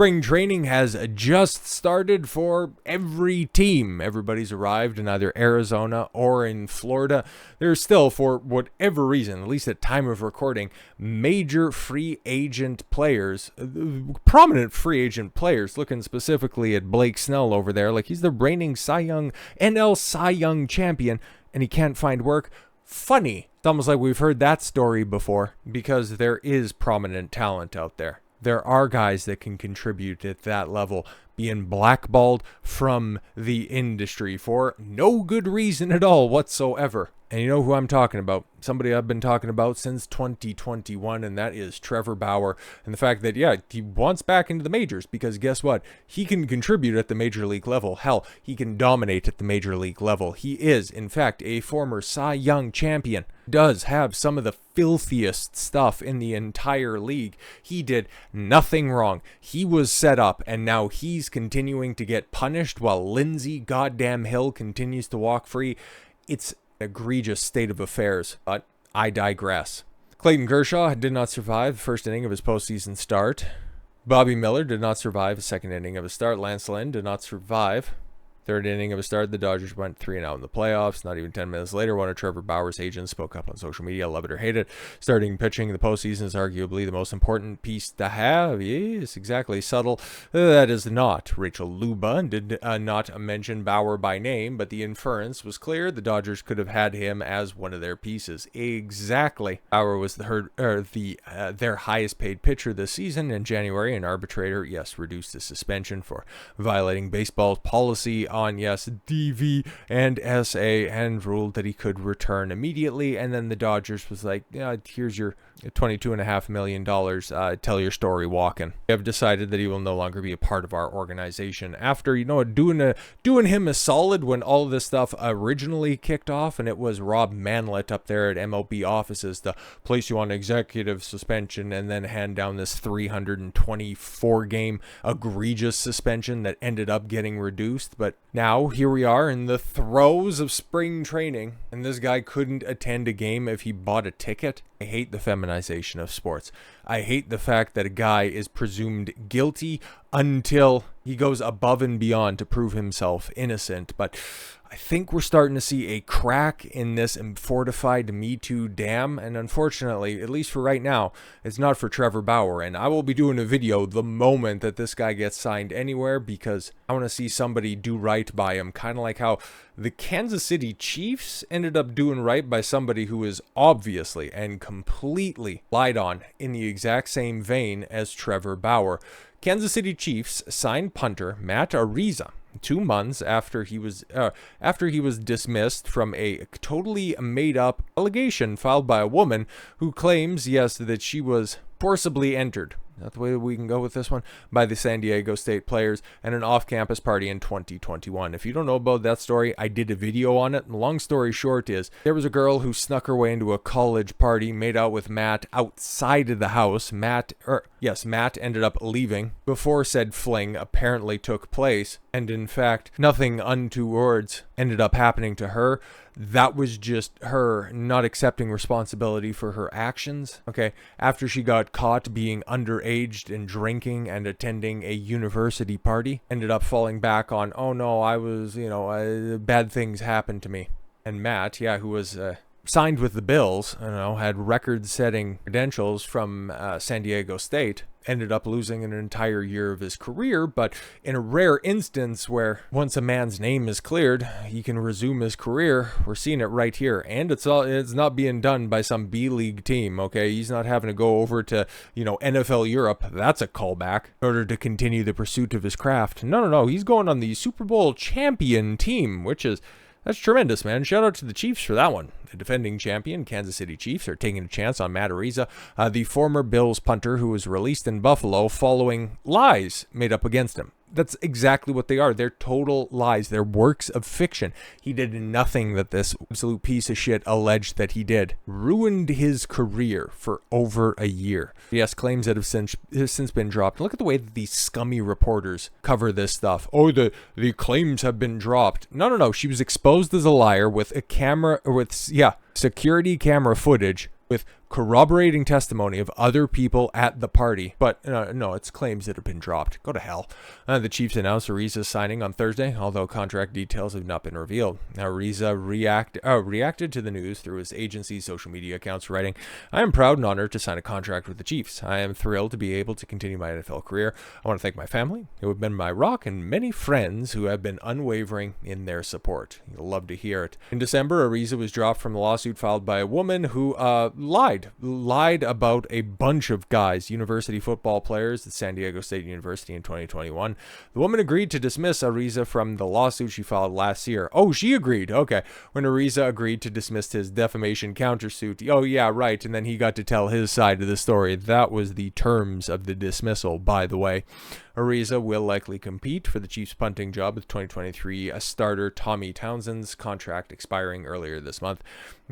Spring training has just started for every team. Everybody's arrived in either Arizona or in Florida. There's still, for whatever reason, at least at time of recording, major free agent players, prominent free agent players, looking specifically at Blake Snell over there, like he's the reigning NL Cy Young champion, and he can't find work. Funny. It's almost like we've heard that story before, because there is prominent talent out there. There are guys that can contribute at that level, being blackballed from the industry for no good reason at all whatsoever. And you know who I'm talking about? Somebody I've been talking about since 2021, and that is Trevor Bauer. And the fact that, yeah, he wants back into the majors, because guess what? He can contribute at the major league level. Hell, he can dominate at the major league level. He is, in fact, a former Cy Young champion. Does have some of the filthiest stuff in the entire league. He did nothing wrong. He was set up, and now he's continuing to get punished while Lindsey goddamn Hill continues to walk free. It's egregious state of affairs, but I digress. Clayton Kershaw did not survive the first inning of his postseason start. Bobby Miller did not survive the second inning of his start. Lance Lynn did not survive third inning of a start. The Dodgers went 3-0 in the playoffs. Not even 10 minutes later, one of Trevor Bauer's agents spoke up on social media. Love it or hate it. Starting pitching in the postseason is arguably the most important piece to have. Yes, exactly. Subtle. That is not. Rachel Luba did not mention Bauer by name, but the inference was clear. The Dodgers could have had him as one of their pieces. Exactly. Bauer was their highest paid pitcher this season. In January, an arbitrator, yes, reduced the suspension for violating baseball policy on, yes, DV and SA, and ruled that he could return immediately. And then the Dodgers was like, yeah, here's your $22.5 million. Tell your story walking. They have decided that he will no longer be a part of our organization after, you know, doing him a solid when all of this stuff originally kicked off, and it was Rob Manlett up there at MLB offices to place you on executive suspension and then hand down this 324 game egregious suspension that ended up getting reduced. But now here we are in the throes of spring training, and this guy couldn't attend a game if he bought a ticket. I hate the feminization of sports. I hate the fact that a guy is presumed guilty until he goes above and beyond to prove himself innocent. But I think we're starting to see a crack in this fortified metoo dam, and unfortunately, at least for right now, it's not for Trevor Bauer. And I will be doing a video the moment that this guy gets signed anywhere, because I want to see somebody do right by him, kind of like how the Kansas City Chiefs ended up doing right by somebody who is obviously and completely lied on in the exact same vein as Trevor Bauer. Kansas City Chiefs signed punter Matt Araiza 2 months after he was dismissed from a totally made-up allegation filed by a woman who claims, yes, that she was forcibly entered. Is that the way we can go with this one? By the San Diego State players and an off-campus party in 2021. If you don't know about that story, I did a video on it. And the long story short is, there was a girl who snuck her way into a college party, made out with Matt outside of the house. Matt ended up leaving before said fling apparently took place. And in fact, nothing untoward ended up happening to her. That was just her not accepting responsibility for her actions. Okay, after she got caught being underage and drinking and attending a university party, ended up falling back on, oh no, I was, bad things happened to me. And Matt, who was signed with the Bills, had record-setting credentials from San Diego State, ended up losing an entire year of his career. But in a rare instance where once a man's name is cleared, he can resume his career, we're seeing it right here. And it's not being done by some B-League team, okay? He's not having to go over to, NFL Europe. That's a callback in order to continue the pursuit of his craft. No. He's going on the Super Bowl champion team, that's tremendous, man. Shout out to the Chiefs for that one. The defending champion, Kansas City Chiefs, are taking a chance on Matt Araiza, the former Bills punter who was released in Buffalo following lies made up against him. That's exactly what they are. They're total lies. They're works of fiction. He did nothing that this absolute piece of shit alleged that he did. Ruined his career for over a year. Yes, claims that have since been dropped. Look at the way that these scummy reporters cover this stuff. Oh, the claims have been dropped. No. She was exposed as a liar with a camera, security camera footage with corroborating testimony of other people at the party. But no, it's claims that have been dropped. Go to hell. The Chiefs announced Araiza's signing on Thursday, although contract details have not been revealed. Araiza reacted to the news through his agency's social media accounts, writing, "I am proud and honored to sign a contract with the Chiefs. I am thrilled to be able to continue my NFL career. I want to thank my family, who have been my rock, and many friends who have been unwavering in their support." You'll love to hear it. In December, Araiza was dropped from the lawsuit filed by a woman who lied about a bunch of guys, university football players at San Diego State University in 2021. The woman agreed to dismiss Araiza from the lawsuit she filed last year. Oh, she agreed. Okay. When Araiza agreed to dismiss his defamation countersuit. Oh, yeah, right. And then he got to tell his side of the story. That was the terms of the dismissal, by the way. Araiza will likely compete for the Chiefs punting job with 2023 starter Tommy Townsend's contract expiring earlier this month.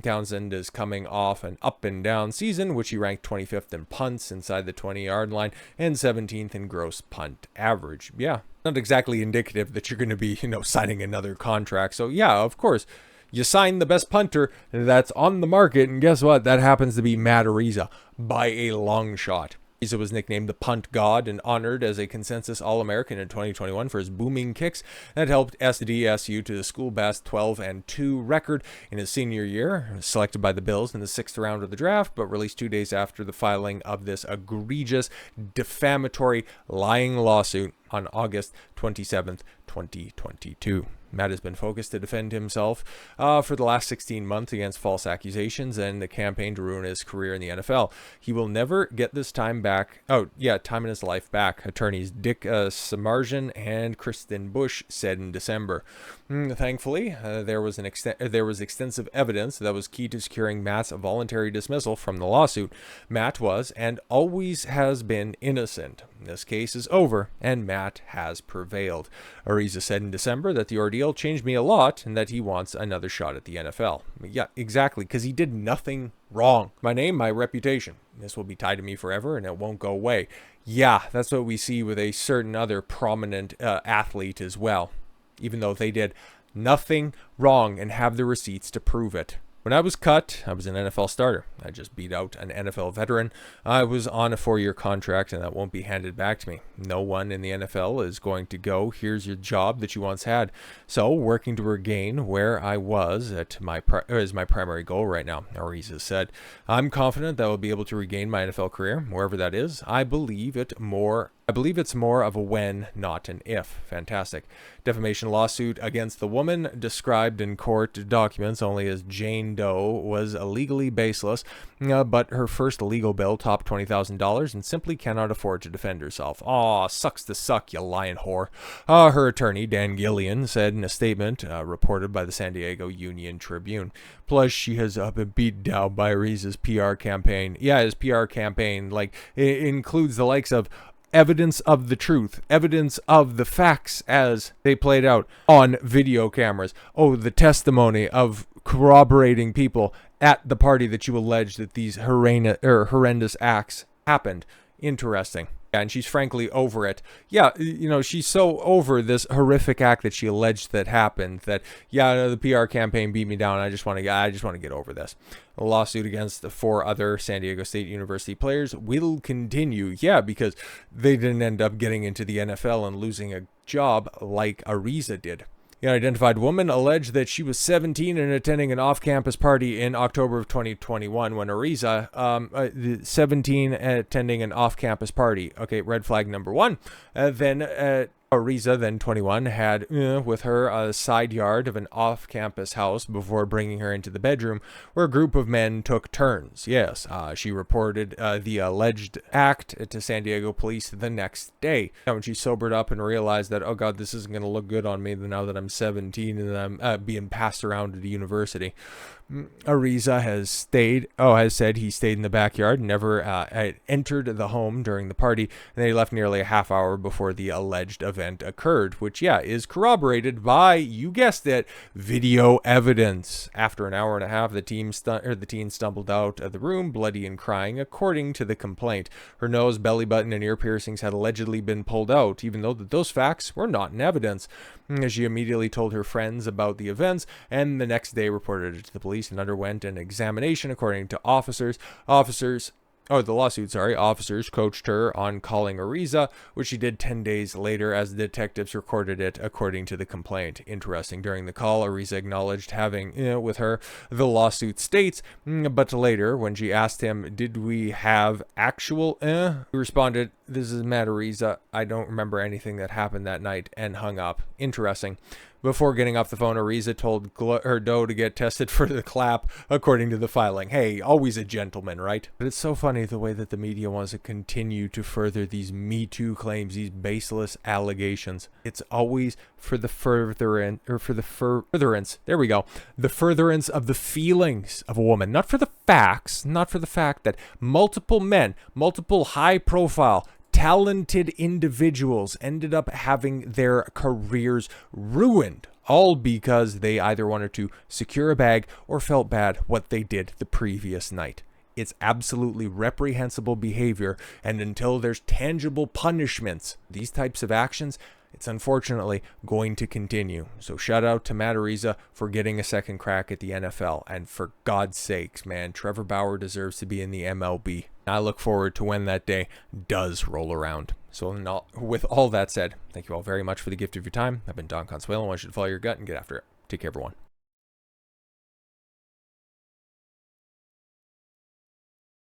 Townsend is coming off an up-and-down season, which he ranked 25th in punts inside the 20-yard line and 17th in gross punt average. Yeah, not exactly indicative that you're going to be, signing another contract. So, yeah, of course, you sign the best punter that's on the market, and guess what? That happens to be Matt Araiza by a long shot. Araiza was nicknamed the Punt God and honored as a consensus All-American in 2021 for his booming kicks that helped SDSU to the school best 12-2 record in his senior year. Selected by the Bills in the 6th round of the draft, but released 2 days after the filing of this egregious, defamatory, lying lawsuit on August 27th, 2022. Matt has been focused to defend himself for the last 16 months against false accusations and the campaign to ruin his career in the NFL. He will never get this time back. Time in his life back. Attorneys Dick Samarjan and Kristen Bush said in December. Thankfully, there was extensive evidence that was key to securing Matt's voluntary dismissal from the lawsuit. Matt was and always has been innocent. This case is over, and Matt has prevailed. Araiza said in December that the ordeal changed me a lot and that he wants another shot at the NFL. Yeah, exactly, because he did nothing wrong. My name, my reputation. This will be tied to me forever, and it won't go away. Yeah, that's what we see with a certain other prominent athlete as well, even though they did nothing wrong and have the receipts to prove it. When I was cut, I was an NFL starter. I just beat out an NFL veteran. I was on a 4-year contract, and that won't be handed back to me. No one in the NFL is going to go, "Here's your job that you once had." So, working to regain where I was is my primary goal right now, Araiza said. "I'm confident that I will be able to regain my NFL career, wherever that is. I believe it's more of a when, not an if." Fantastic. Defamation lawsuit against the woman, described in court documents only as Jane Doe, was legally baseless, but her first legal bill topped $20,000 and simply cannot afford to defend herself. Aw, sucks to suck, you lying whore. Her attorney, Dan Gillian, said in a statement reported by the San Diego Union Tribune. Plus, she has been beat down by Araiza's PR campaign. Yeah, his PR campaign, it includes the likes of evidence of the truth, evidence of the facts as they played out on video cameras. Oh, the testimony of corroborating people at the party that you allege that these horrendous acts happened. Interesting. Yeah, and she's frankly over it. Yeah, she's so over this horrific act that she alleged that happened that, the PR campaign beat me down. I just want to get over this. A lawsuit against the 4 other San Diego State University players will continue. Yeah, because they didn't end up getting into the NFL and losing a job like Araiza did. The unidentified woman alleged that she was 17 and attending an off-campus party in October of 2021 when Araiza, 17 attending an off-campus party. Okay, red flag number 1. Then Araiza, then 21, had with her a side yard of an off-campus house before bringing her into the bedroom where a group of men took turns. Yes, she reported the alleged act to San Diego police the next day. When she sobered up and realized that, oh God, this isn't going to look good on me now that I'm 17 and I'm being passed around to the university. Araiza has said he stayed in the backyard, never entered the home during the party, and they left nearly a half hour before the alleged event event occurred, which, yeah, is corroborated by, you guessed it, video evidence. After an hour and a half, the teen stumbled out of the room, bloody and crying, according to the complaint. Her nose, belly button, and ear piercings had allegedly been pulled out, even though those facts were not in evidence. She immediately told her friends about the events, and the next day reported it to the police and underwent an examination, according to officers. Officers coached her on calling Araiza, which she did 10 days later as the detectives recorded it, according to the complaint. Interesting. During the call, Araiza acknowledged having with her. The lawsuit states, but later, when she asked him, did we have actual he responded, this is Matt Araiza. I don't remember anything that happened that night, and hung up. Interesting. Before getting off the phone, Araiza told her doe to get tested for the clap, according to the filing. Hey, always a gentleman, right? But it's so funny the way that the media wants to continue to further these metoo claims, these baseless allegations. It's always for the furtherance. There we go. The furtherance of the feelings of a woman, not for the facts, not for the fact that multiple men, multiple high-profile, talented individuals ended up having their careers ruined, all because they either wanted to secure a bag or felt bad what they did the previous night. It's absolutely reprehensible behavior, and until there's tangible punishments, these types of actions, it's unfortunately going to continue. So shout out to Matt Araiza for getting a second crack at the NFL. And for God's sakes, man, Trevor Bauer deserves to be in the MLB. I look forward to when that day does roll around. So with all that said, thank you all very much for the gift of your time. I've been Don Consuelo. I want you to follow your gut and get after it. Take care, everyone.